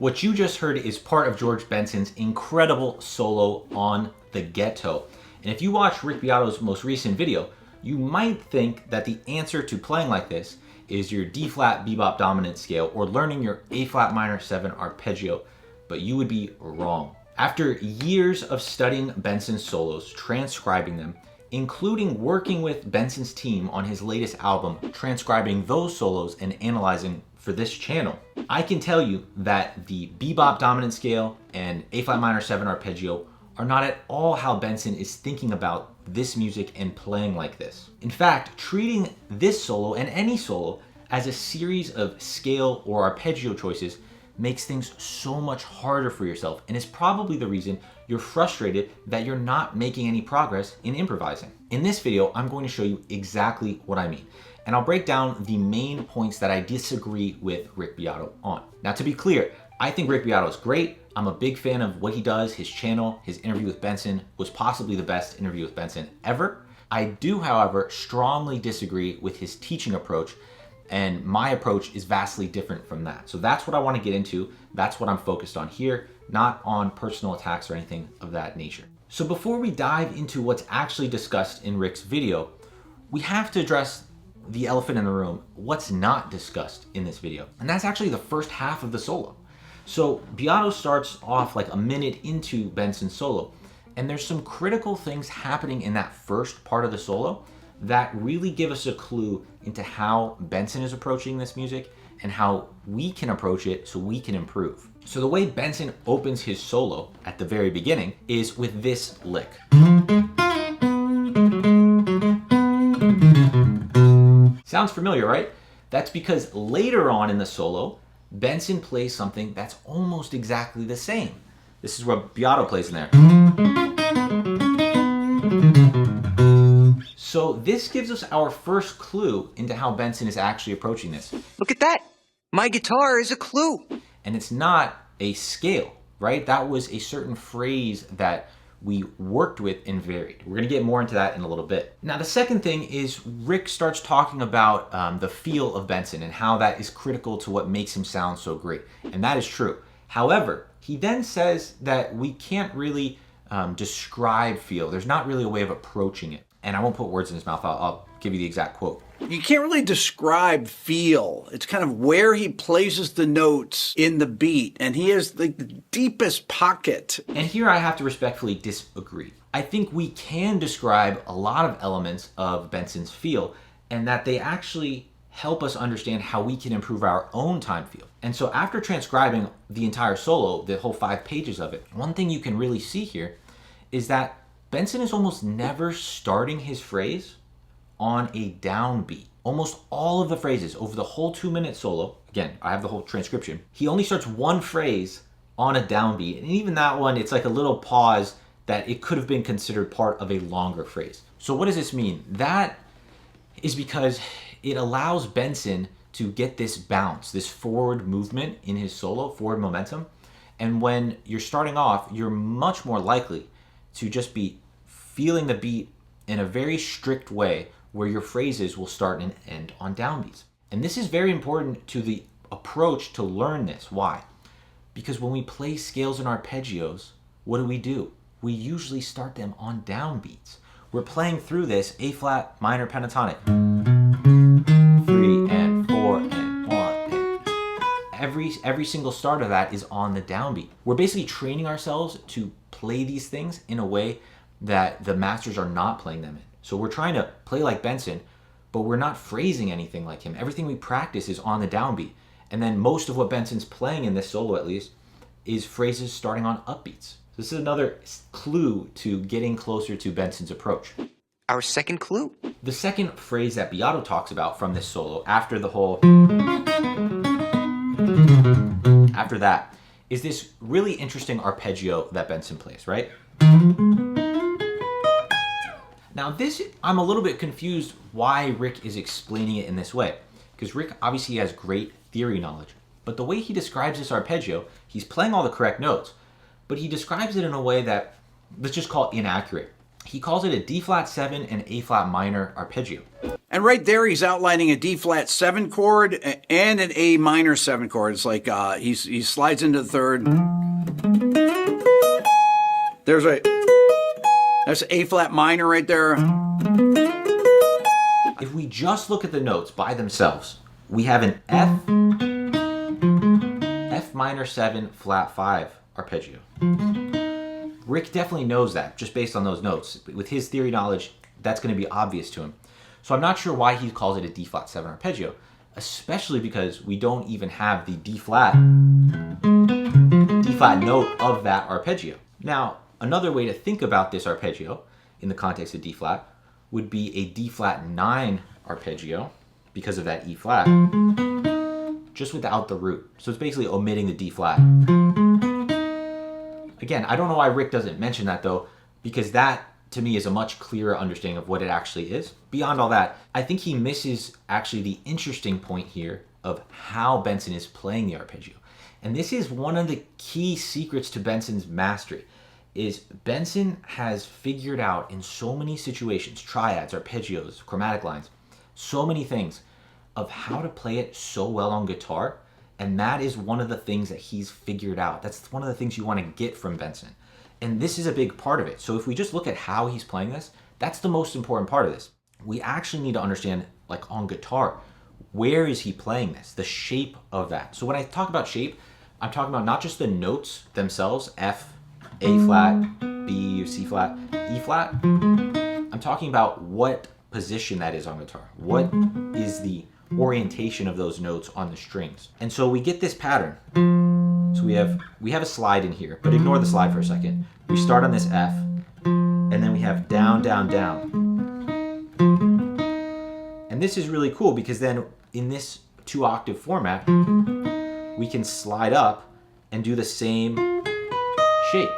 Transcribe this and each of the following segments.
What you just heard is part of George Benson's incredible solo on the Ghetto. And if you watch Rick Beato's most recent video, you might think that the answer to playing like this is your D-flat bebop dominant scale or learning your A-flat minor 7 arpeggio, but you would be wrong. After years of studying Benson's solos, transcribing them, including working with Benson's team on his latest album, transcribing those solos and analyzing for this channel, I can tell you that the bebop dominant scale and A-flat minor 7 arpeggio are not at all how Benson is thinking about this music and playing like this. In fact, treating this solo and any solo as a series of scale or arpeggio choices makes things so much harder for yourself, and is probably the reason you're frustrated that you're not making any progress in improvising. In this video, I'm going to show you exactly what I mean, and I'll break down the main points that I disagree with Rick Beato on. Now, to be clear, I think Rick Beato is great. I'm a big fan of what he does, his channel, his interview with Benson was possibly the best interview with Benson ever. I do, however, strongly disagree with his teaching approach, and my approach is vastly different from that. So that's what I want to get into. That's what I'm focused on here, not on personal attacks or anything of that nature. So before we dive into what's actually discussed in Rick's video, we have to address the elephant in the room, what's not discussed in this video. And that's actually the first half of the solo. So Beato starts off like a minute into Benson's solo, and there's some critical things happening in that first part of the solo that really give us a clue into how Benson is approaching this music and how we can approach it so we can improve. So the way Benson opens his solo at the very beginning is with this lick. Sounds familiar, right? That's because later on in the solo, Benson plays something that's almost exactly the same. This is what Beato plays in there. So this gives us our first clue into how Benson is actually approaching this. Look at that! My guitar is a clue! And it's not a scale, right? That was a certain phrase that we worked with and varied. We're gonna get more into that in a little bit. Now, the second thing is Rick starts talking about the feel of Benson and how that is critical to what makes him sound so great. And that is true. However, he then says that we can't really describe feel. There's not really a way of approaching it. And I won't put words in his mouth. I'll give you the exact quote. You can't really describe feel. It's kind of where he places the notes in the beat, and he has like the deepest pocket. And here I have to respectfully disagree. I think we can describe a lot of elements of Benson's feel, and that they actually help us understand how we can improve our own time feel. And so after transcribing the entire solo, the whole 5 pages of it, one thing you can really see here is that Benson is almost never starting his phrase on a downbeat. Almost all of the phrases over the whole 2-minute solo, again, I have the whole transcription, he only starts one phrase on a downbeat. And even that one, it's like a little pause that it could have been considered part of a longer phrase. So what does this mean? That is because it allows Benson to get this bounce, this forward movement in his solo, forward momentum. And when you're starting off, you're much more likely to just be feeling the beat in a very strict way where your phrases will start and end on downbeats. And this is very important to the approach to learn this. Why? Because when we play scales and arpeggios, what do? We usually start them on downbeats. We're playing through this A-flat minor pentatonic. 3 and 4 and 1 and every single start of that is on the downbeat. We're basically training ourselves to play these things in a way that the masters are not playing them in. So we're trying to play like Benson, but we're not phrasing anything like him. Everything we practice is on the downbeat. And then most of what Benson's playing in this solo, at least, is phrases starting on upbeats. This is another clue to getting closer to Benson's approach. Our second clue. The second phrase that Beato talks about from this solo, after the whole, after that, is this really interesting arpeggio that Benson plays, right? Now this, I'm a little bit confused why Rick is explaining it in this way, because Rick obviously has great theory knowledge, but the way he describes this arpeggio, he's playing all the correct notes, but he describes it in a way that, let's just call it inaccurate. He calls it a D-flat 7 and A-flat minor arpeggio. And right there, he's outlining a D-flat 7 chord and an A minor 7 chord. It's like he slides into the third. That's A-flat minor right there. If we just look at the notes by themselves, we have an F minor 7 flat 5 arpeggio. Rick definitely knows that just based on those notes. With his theory knowledge, that's going to be obvious to him. So I'm not sure why he calls it a D-flat 7 arpeggio, especially because we don't even have the D-flat note of that arpeggio. Now, another way to think about this arpeggio in the context of D-flat would be a D-flat 9 arpeggio because of that E-flat, just without the root. So it's basically omitting the D-flat. Again, I don't know why Rick doesn't mention that though, because that to me is a much clearer understanding of what it actually is. Beyond all that, I think he misses actually the interesting point here of how Benson is playing the arpeggio. And this is one of the key secrets to Benson's mastery, is Benson has figured out in so many situations, triads, arpeggios, chromatic lines, so many things of how to play it so well on guitar. And that is one of the things that he's figured out. That's one of the things you want to get from Benson. And this is a big part of it. So if we just look at how he's playing this, that's the most important part of this. We actually need to understand, like on guitar, where is he playing this? The shape of that. So when I talk about shape, I'm talking about not just the notes themselves, F, A flat, B, C flat, E flat. I'm talking about what position that is on guitar. What is the orientation of those notes on the strings. And so we get this pattern. So we have a slide in here, but ignore the slide for a second. We start on this F, and then we have down, down, down. And this is really cool because then in this 2-octave format, we can slide up and do the same shape.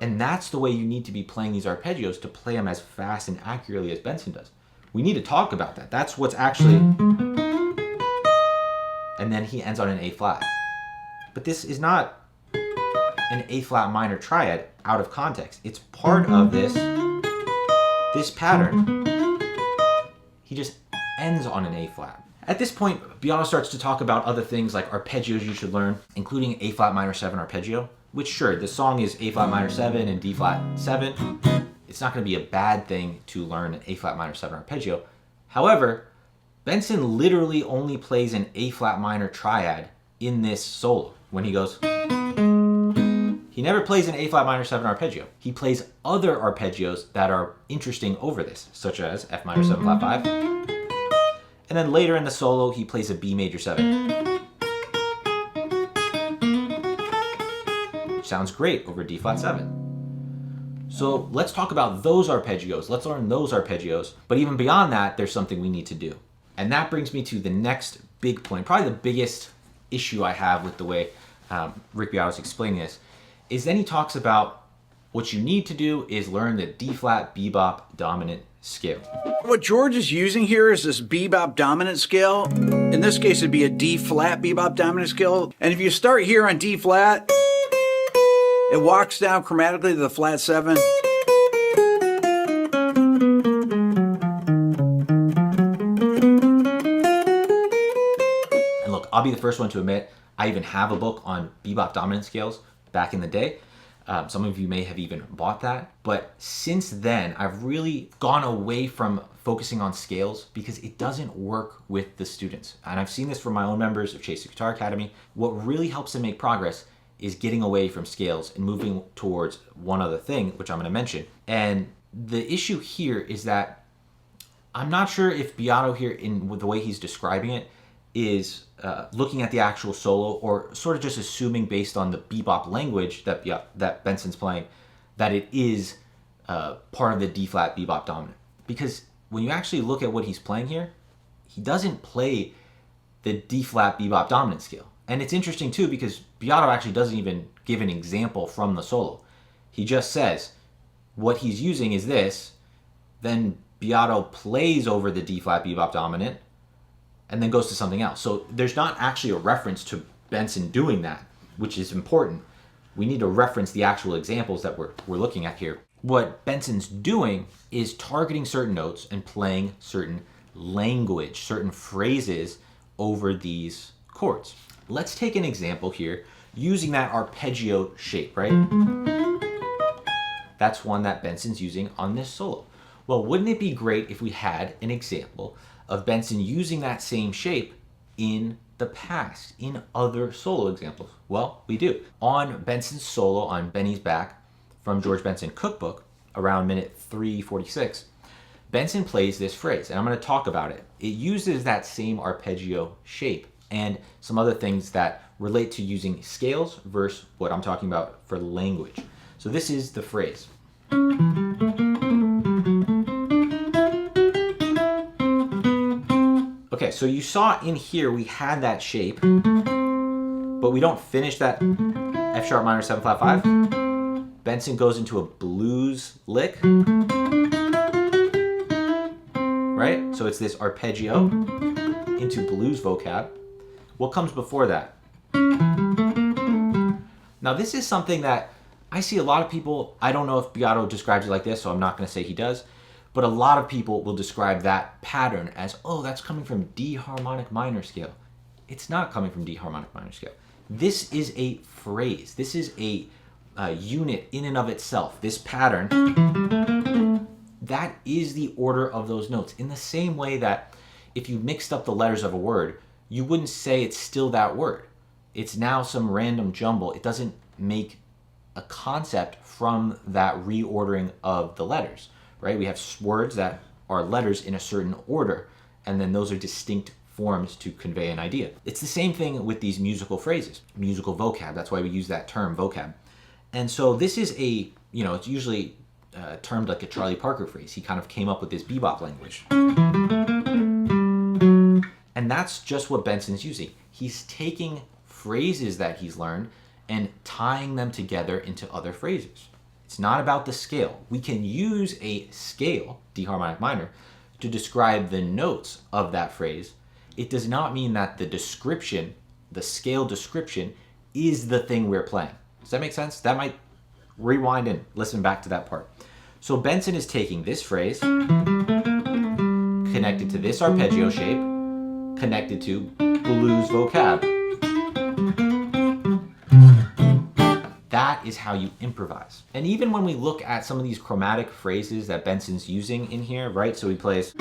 And that's the way you need to be playing these arpeggios to play them as fast and accurately as Benson does. We need to talk about that. That's what's actually... And then he ends on an A flat. But this is not an A flat minor triad out of context. It's part of this pattern. He just ends on an A flat. At this point, Beato starts to talk about other things like arpeggios you should learn, including A flat minor 7 arpeggio, which sure, the song is A flat minor 7 and D flat 7. It's not going to be a bad thing to learn an A flat minor 7 arpeggio. However, Benson literally only plays an A flat minor triad in this solo. When he goes, he never plays an A flat minor 7 arpeggio. He plays other arpeggios that are interesting over this, such as F minor 7 flat 5. And then later in the solo, he plays a B major 7. Which sounds great over D flat 7. So let's talk about those arpeggios. Let's learn those arpeggios. But even beyond that, there's something we need to do. And that brings me to the next big point, probably the biggest issue I have with the way Rick Beato is explaining this, is then he talks about what you need to do is learn the D-flat bebop dominant scale. What George is using here is this bebop dominant scale. In this case, it'd be a D-flat bebop dominant scale. And if you start here on D-flat, it walks down chromatically to the flat 7. And look, I'll be the first one to admit, I even have a book on bebop dominant scales back in the day. Some of you may have even bought that. But since then, I've really gone away from focusing on scales because it doesn't work with the students. And I've seen this from my own members of Chase the Guitar Academy. What really helps them make progress is getting away from scales and moving towards one other thing, which I'm going to mention. And the issue here is that I'm not sure if Beato here, in the way he's describing it, is looking at the actual solo, or sort of just assuming based on the bebop language that Benson's playing, that it is part of the D flat bebop dominant. Because when you actually look at what he's playing here, he doesn't play the D flat bebop dominant scale. And it's interesting too, because Beato actually doesn't even give an example from the solo. He just says what he's using is this, then Beato plays over the D flat bebop dominant, and then goes to something else. So there's not actually a reference to Benson doing that, which is important. We need to reference the actual examples that we're looking at here. What Benson's doing is targeting certain notes and playing certain language, certain phrases over these chords. Let's take an example here using that arpeggio shape, right? That's one that Benson's using on this solo. Well, wouldn't it be great if we had an example of Benson using that same shape in the past, in other solo examples? Well, we do. On Benson's solo on Benny's Back from George Benson Cookbook, around minute 3:46, Benson plays this phrase, and I'm going to talk about it. It uses that same arpeggio shape and some other things that relate to using scales versus what I'm talking about for language. So this is the phrase. Okay, so you saw in here we had that shape, but we don't finish that F sharp minor 7 flat 5. Benson goes into a blues lick, right? So it's this arpeggio into blues vocab. What comes before that? Now this is something that I see a lot of people, I don't know if Beato describes it like this, so I'm not going to say he does, but a lot of people will describe that pattern as, oh, that's coming from D harmonic minor scale. It's not coming from D harmonic minor scale. This is a phrase. This is a unit in and of itself. This pattern, that is the order of those notes. In the same way that if you mixed up the letters of a word, you wouldn't say it's still that word. It's now some random jumble. It doesn't make a concept from that reordering of the letters, right? We have words that are letters in a certain order, and then those are distinct forms to convey an idea. It's the same thing with these musical phrases, musical vocab. That's why we use that term, vocab. And so this is a, it's usually termed like a Charlie Parker phrase. He kind of came up with this bebop language. And that's just what Benson's using. He's taking phrases that he's learned and tying them together into other phrases. It's not about the scale. We can use a scale, D harmonic minor, to describe the notes of that phrase. It does not mean that the description, the scale description, is the thing we're playing. Does that make sense? That might rewind and listen back to that part. So Benson is taking this phrase, connected to this arpeggio shape, connected to blues vocab. That is how you improvise. And even when we look at some of these chromatic phrases that Benson's using in here, right? So he plays.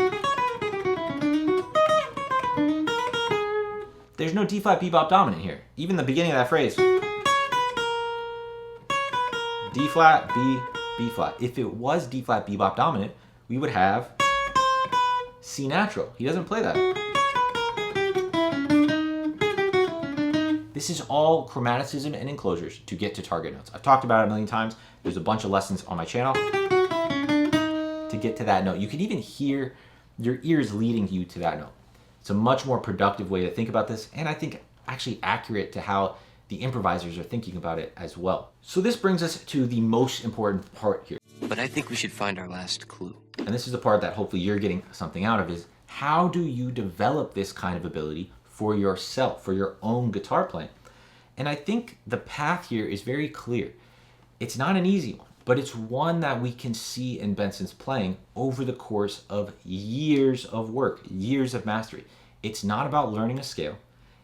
There's no D flat bebop dominant here. Even the beginning of that phrase. D flat, B, B flat. If it was D flat bebop dominant, we would have C natural. He doesn't play that. This is all chromaticism and enclosures to get to target notes. I've talked about it a million times. There's a bunch of lessons on my channel to get to that note. You can even hear your ears leading you to that note. It's a much more productive way to think about this, and I think actually accurate to how the improvisers are thinking about it as well. So this brings us to the most important part here. But I think we should find our last clue. And this is the part that hopefully you're getting something out of, is how do you develop this kind of ability for yourself, for your own guitar playing? And I think the path here is very clear. It's not an easy one, but it's one that we can see in Benson's playing over the course of years of work, years of mastery. It's not about learning a scale.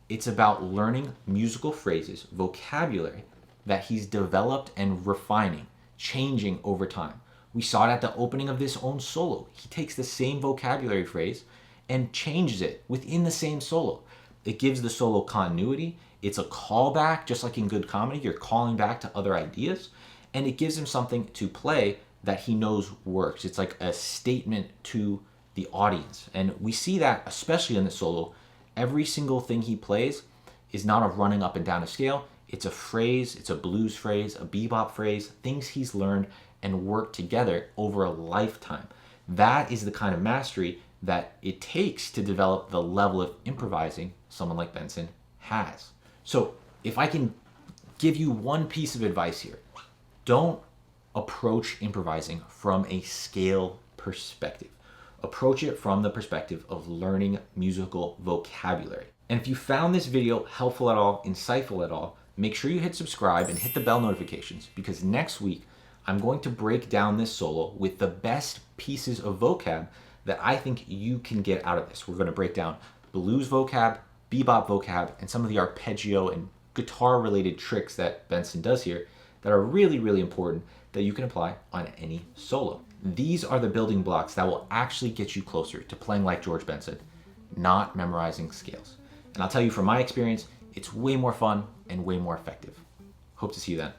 It's about learning musical phrases, vocabulary that he's developed and refining, changing over time. We saw it at the opening of this own solo. He takes the same vocabulary phrase and changes it within the same solo. It gives the solo continuity. It's a callback, just like in good comedy, you're calling back to other ideas, and it gives him something to play that he knows works. It's like a statement to the audience. And we see that especially in the solo. Every single thing he plays is not a running up and down a scale. It's a phrase, it's a blues phrase, a bebop phrase, things he's learned and worked together over a lifetime. That is the kind of mastery that it takes to develop the level of improvising someone like Benson has. So if I can give you one piece of advice here, don't approach improvising from a scale perspective. Approach it from the perspective of learning musical vocabulary. And if you found this video helpful at all, insightful at all, make sure you hit subscribe and hit the bell notifications, because next week I'm going to break down this solo with the best pieces of vocab that I think you can get out of this. We're going to break down blues vocab, bebop vocab, and some of the arpeggio and guitar related tricks that Benson does here that are really, really important that you can apply on any solo. These are the building blocks that will actually get you closer to playing like George Benson, not memorizing scales. And I'll tell you from my experience, it's way more fun and way more effective. Hope to see you then.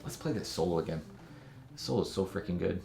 Let's play this solo again. This solo is so freaking good.